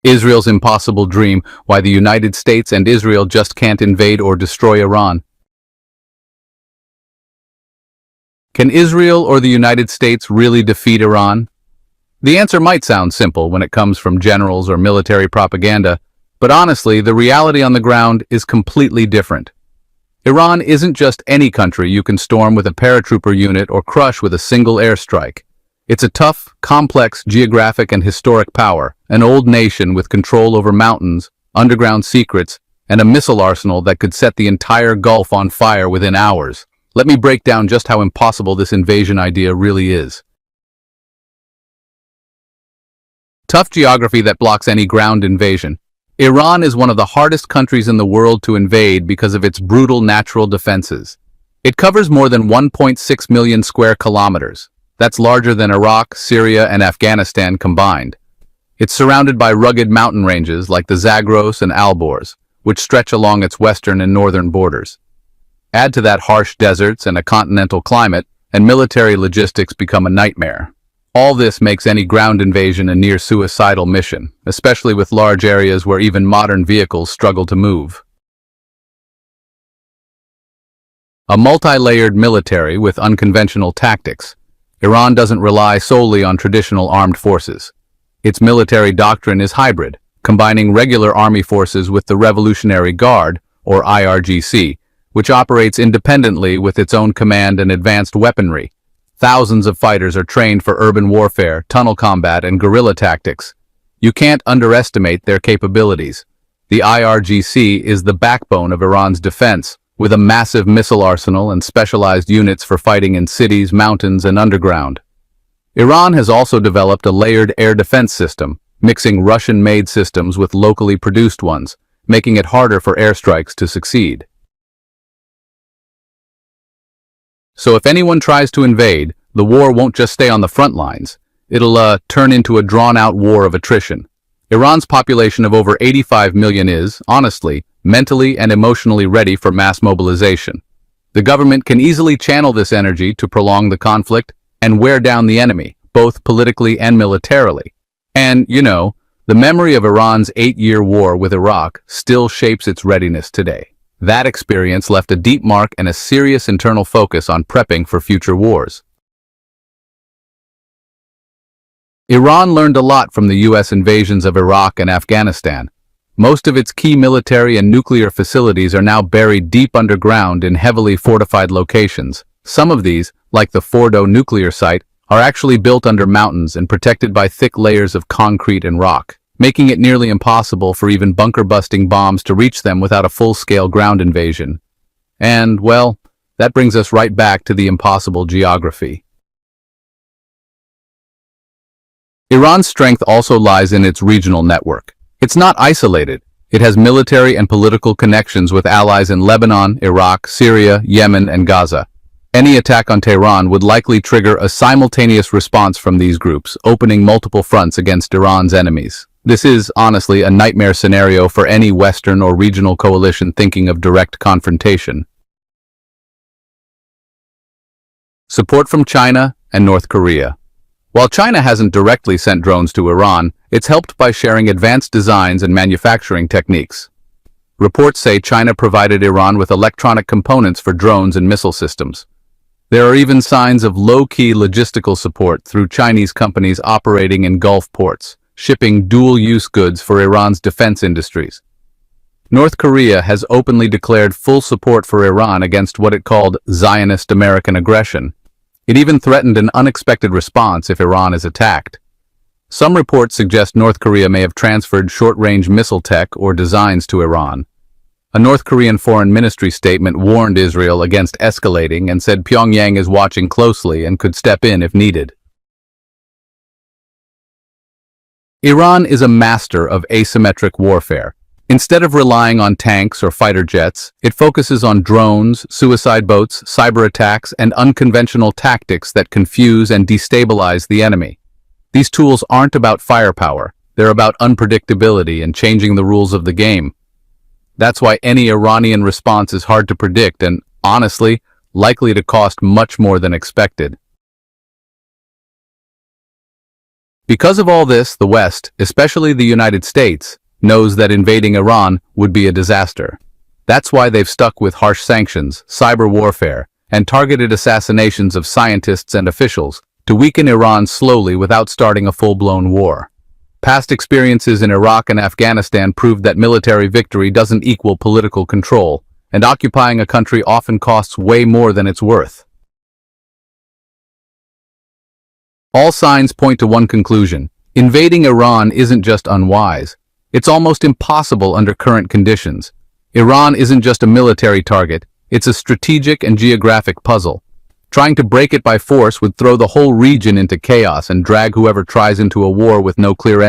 Israel's impossible dream, why the United States and Israel just can't invade or destroy Iran. Can Israel or the United States really defeat Iran? The answer might sound simple when it comes from generals or military propaganda, but honestly, the reality on the ground is completely different. Iran isn't just any country you can storm with a paratrooper unit or crush with a single airstrike. It's a tough, complex geographic and historic power, an old nation with control over mountains, underground secrets, and a missile arsenal that could set the entire Gulf on fire within hours. Let me break down just how impossible this invasion idea really is. Tough geography that blocks any ground invasion. Iran is one of the hardest countries in the world to invade because of its brutal natural defenses. It covers more than 1.6 million square kilometers. That's larger than Iraq, Syria, and Afghanistan combined. It's surrounded by rugged mountain ranges like the Zagros and Alborz, which stretch along its western and northern borders. Add to that harsh deserts and a continental climate, and military logistics become a nightmare. All this makes any ground invasion a near-suicidal mission, especially with large areas where even modern vehicles struggle to move. A multi-layered military with unconventional tactics. Iran doesn't rely solely on traditional armed forces. Its military doctrine is hybrid, combining regular army forces with the Revolutionary Guard, or IRGC, which operates independently with its own command and advanced weaponry. Thousands of fighters are trained for urban warfare, tunnel combat, and guerrilla tactics. You can't underestimate their capabilities. The IRGC is the backbone of Iran's defense, with a massive missile arsenal and specialized units for fighting in cities, mountains, and underground. Iran has also developed a layered air defense system, mixing Russian-made systems with locally produced ones, making it harder for airstrikes to succeed. So if anyone tries to invade, the war won't just stay on the front lines. It'll turn into a drawn-out war of attrition. Iran's population of over 85 million is, honestly, mentally and emotionally ready for mass mobilization. The government can easily channel this energy to prolong the conflict and wear down the enemy, both politically and militarily. And, the memory of Iran's 8-year war with Iraq still shapes its readiness today. That experience left a deep mark and a serious internal focus on prepping for future wars. Iran learned a lot from the U.S. invasions of Iraq and Afghanistan. Most of its key military and nuclear facilities are now buried deep underground in heavily fortified locations. Some of these, like the Fordo nuclear site, are actually built under mountains and protected by thick layers of concrete and rock, making it nearly impossible for even bunker-busting bombs to reach them without a full-scale ground invasion. And, well, that brings us right back to the impossible geography. Iran's strength also lies in its regional network. It's not isolated. It has military and political connections with allies in Lebanon, Iraq, Syria, Yemen, and Gaza. Any attack on Tehran would likely trigger a simultaneous response from these groups, opening multiple fronts against Iran's enemies. This is, honestly, a nightmare scenario for any Western or regional coalition thinking of direct confrontation. Support from China and North Korea. While China hasn't directly sent drones to Iran, it's helped by sharing advanced designs and manufacturing techniques. Reports say China provided Iran with electronic components for drones and missile systems. There are even signs of low-key logistical support through Chinese companies operating in Gulf ports, shipping dual-use goods for Iran's defense industries. North Korea has openly declared full support for Iran against what it called Zionist American aggression. It even threatened an unexpected response if Iran is attacked. Some reports suggest North Korea may have transferred short-range missile tech or designs to Iran. A North Korean Foreign Ministry statement warned Israel against escalating and said Pyongyang is watching closely and could step in if needed. Iran is a master of asymmetric warfare. Instead of relying on tanks or fighter jets, it focuses on drones, suicide boats, cyber attacks, and unconventional tactics that confuse and destabilize the enemy. These tools aren't about firepower, they're about unpredictability and changing the rules of the game. That's why any Iranian response is hard to predict and, honestly, likely to cost much more than expected. Because of all this, the West, especially the United States, knows that invading Iran would be a disaster. That's why they've stuck with harsh sanctions, cyber warfare, and targeted assassinations of scientists and officials to weaken Iran slowly without starting a full-blown war. Past experiences in Iraq and Afghanistan proved that military victory doesn't equal political control, and occupying a country often costs way more than it's worth. All signs point to one conclusion. Invading Iran isn't just unwise. It's almost impossible under current conditions. Iran isn't just a military target, it's a strategic and geographic puzzle. Trying to break it by force would throw the whole region into chaos and drag whoever tries into a war with no clear end.